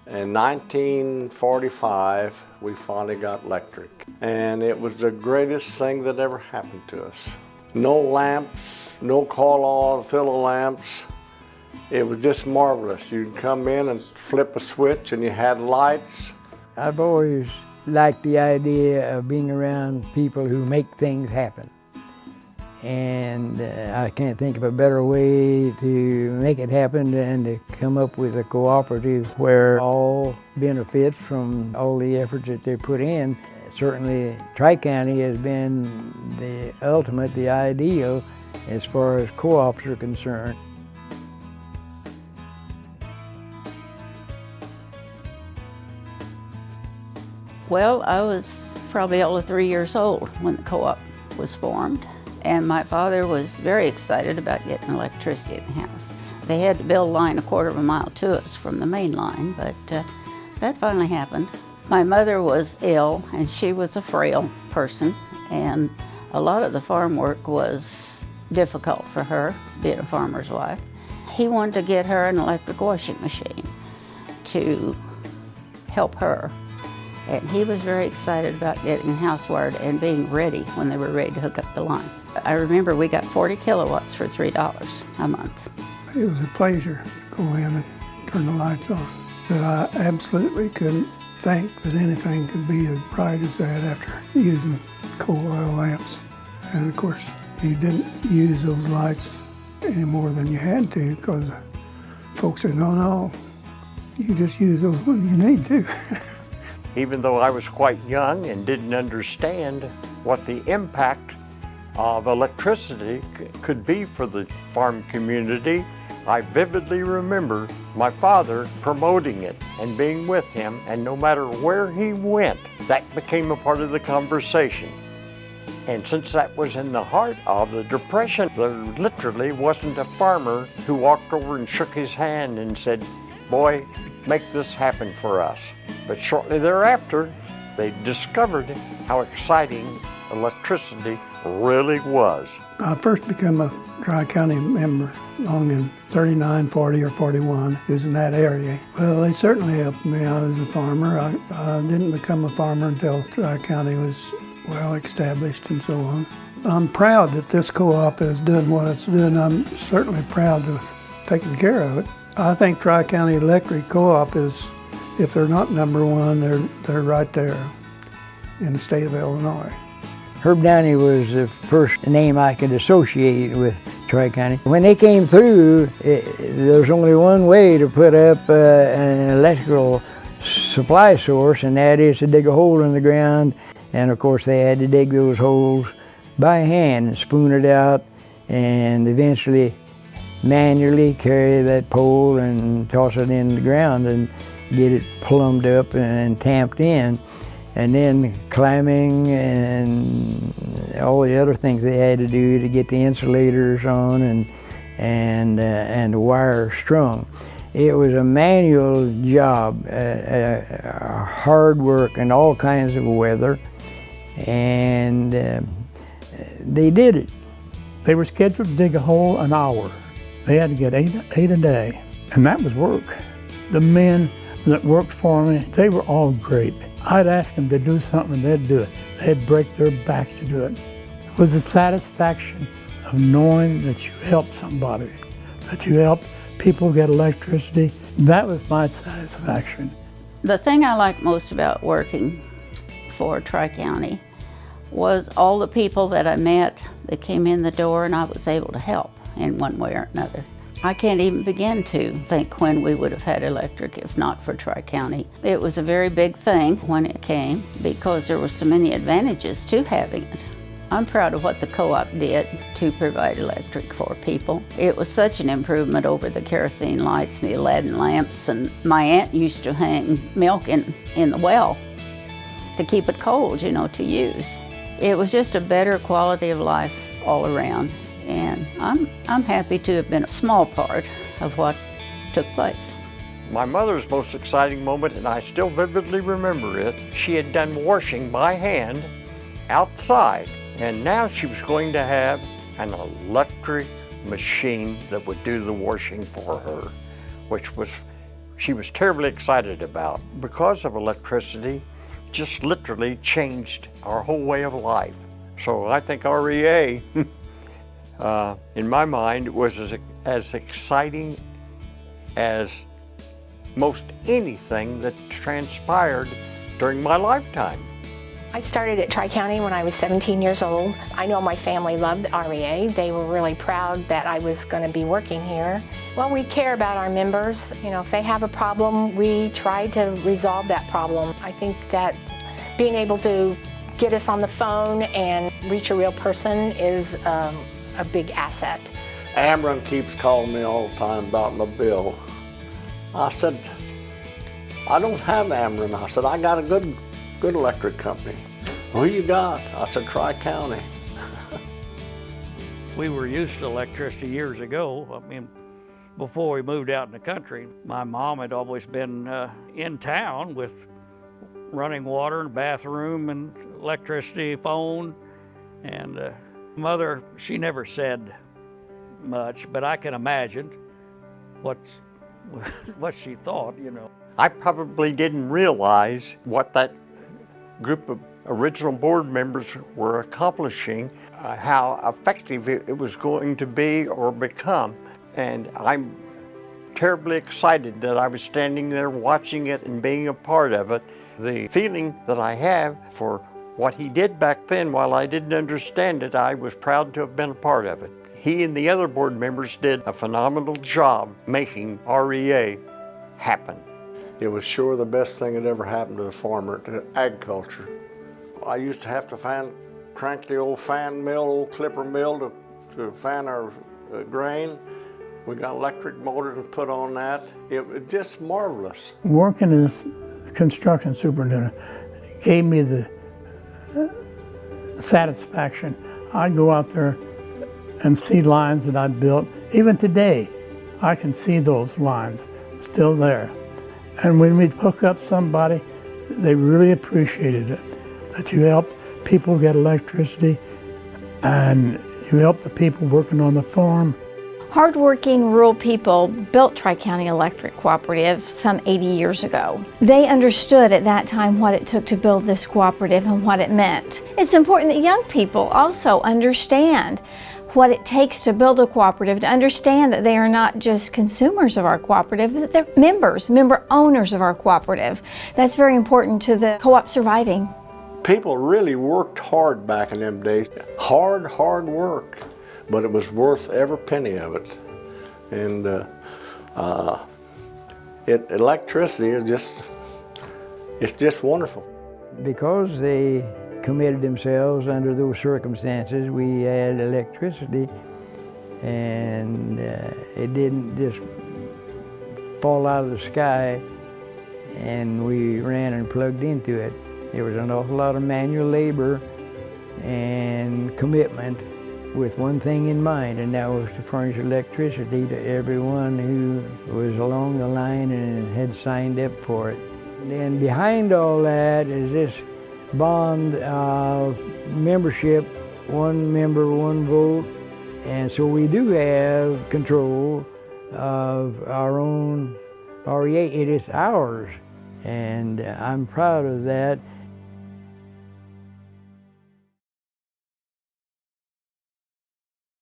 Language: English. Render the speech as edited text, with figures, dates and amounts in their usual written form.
In 1945, we finally got electric, and it was the greatest thing that ever happened to us. No lamps, no call-all fill the lamps. It was just marvelous. You'd come in and flip a switch and you had lights. I've always liked the idea of being around people who make things happen. And I can't think of a better way to make it happen than to come up with a cooperative where all benefit from all the efforts that they put in. Certainly, Tri-County has been the ultimate, the ideal, as far as co-ops are concerned. Well, I was probably only 3 years old when the co-op was formed, and my father was very excited about getting electricity in the house. They had to build a line 1/4 of a mile to us from the main line, but that finally happened. My mother was ill, and she was a frail person, and a lot of the farm work was difficult for her, being a farmer's wife. He wanted to get her an electric washing machine to help her. And he was very excited about getting the house wired and being ready when they were ready to hook up the line. I remember we got 40 kilowatts for $3 a month. It was a pleasure to go in and turn the lights on. But I absolutely couldn't think that anything could be as bright as that after using coal oil lamps. And of course, you didn't use those lights any more than you had to, because folks said, no, you just use those when you need to. Even though I was quite young and didn't understand what the impact of electricity could be for the farm community, I vividly remember my father promoting it and being with him, and no matter where he went, that became a part of the conversation. And since that was in the heart of the Depression, there literally wasn't a farmer who walked over and shook his hand and said, "Boy, make this happen for us." But shortly thereafter, they discovered how exciting electricity really was. I first became a Tri-County member along in 39, 40, or 41, is in that area. Well, they certainly helped me out as a farmer. I didn't become a farmer until Tri-County was well established and so on. I'm proud that this co-op is doing what it's doing. I'm certainly proud to have taken care of it. I think Tri-County Electric Co-op is, if they're not number one, they're right there in the state of Illinois. Herb Downey was the first name I could associate with Tri-County. When they came through, there was only one way to put up an electrical supply source, and that is to dig a hole in the ground. And of course, they had to dig those holes by hand and spoon it out, and eventually manually carry that pole and toss it in the ground and get it plumbed up and tamped in. And then climbing and all the other things they had to do to get the insulators on and the wire strung. It was a manual job, hard work in all kinds of weather, and they did it. They were scheduled to dig a hole an hour. They had to get eight a day, and that was work. The men that worked for me, they were all great. I'd ask them to do something, they'd do it. They'd break their back to do it. It was the satisfaction of knowing that you helped somebody, that you helped people get electricity. That was my satisfaction. The thing I liked most about working for Tri-County was all the people that I met that came in the door and I was able to help in one way or another. I can't even begin to think when we would have had electric if not for Tri-County. It was a very big thing when it came because there were so many advantages to having it. I'm proud of what the co-op did to provide electric for people. It was such an improvement over the kerosene lights, the Aladdin lamps, and my aunt used to hang milk in the well to keep it cold, you know, to use. It was just a better quality of life all around, and I'm happy to have been a small part of what took place. My mother's most exciting moment, and I still vividly remember it, she had done washing by hand outside, and now she was going to have an electric machine that would do the washing for her, which was she was terribly excited about. Because of electricity, just literally changed our whole way of life. So I think REA, in my mind, was as exciting as most anything that transpired during my lifetime. I started at Tri-County when I was 17 years old. I know my family loved REA. They were really proud that I was going to be working here. Well, we care about our members. You know, if they have a problem, we try to resolve that problem. I think that being able to get us on the phone and reach a real person is a big asset. Amron keeps calling me all the time about my bill. I said, I don't have Amron. I said, I got a good electric company. Who you got? I said, Tri-County. We were used to electricity years ago. I mean, before we moved out in the country, my mom had always been in town with running water and bathroom and electricity, phone. And mother, she never said much, but I can imagine what she thought, you know. I probably didn't realize what that group of original board members were accomplishing, how effective it was going to be or become. And I'm terribly excited that I was standing there watching it and being a part of it. The feeling that I have for what he did back then, while I didn't understand it, I was proud to have been a part of it. He and the other board members did a phenomenal job making REA happen. It was sure the best thing that ever happened to the farmer, to agriculture. I used to have to crank the old fan mill, old clipper mill to fan our grain. We got electric motors and put on that. It was just marvelous. Working as construction superintendent gave me the satisfaction. I'd go out there and see lines that I'd built. Even today, I can see those lines still there. And when we'd hook up somebody, they really appreciated it, that you help people get electricity and you help the people working on the farm. Hardworking rural people built Tri-County Electric Cooperative some 80 years ago. They understood at that time what it took to build this cooperative and what it meant. It's important that young people also understand what it takes to build a cooperative, to understand that they are not just consumers of our cooperative, but they're members, member owners of our cooperative. That's very important to the co-op surviving. People really worked hard back in them days. Hard work, but it was worth every penny of it. And electricity is it's just wonderful. Because they committed themselves under those circumstances, we had electricity, and it didn't just fall out of the sky and we ran and plugged into it. There was an awful lot of manual labor and commitment with one thing in mind, and that was to furnish electricity to everyone who was along the line and had signed up for it. And then behind all that is this bond of membership, one member, one vote, and so we do have control of our own REA. It is ours, and I'm proud of that.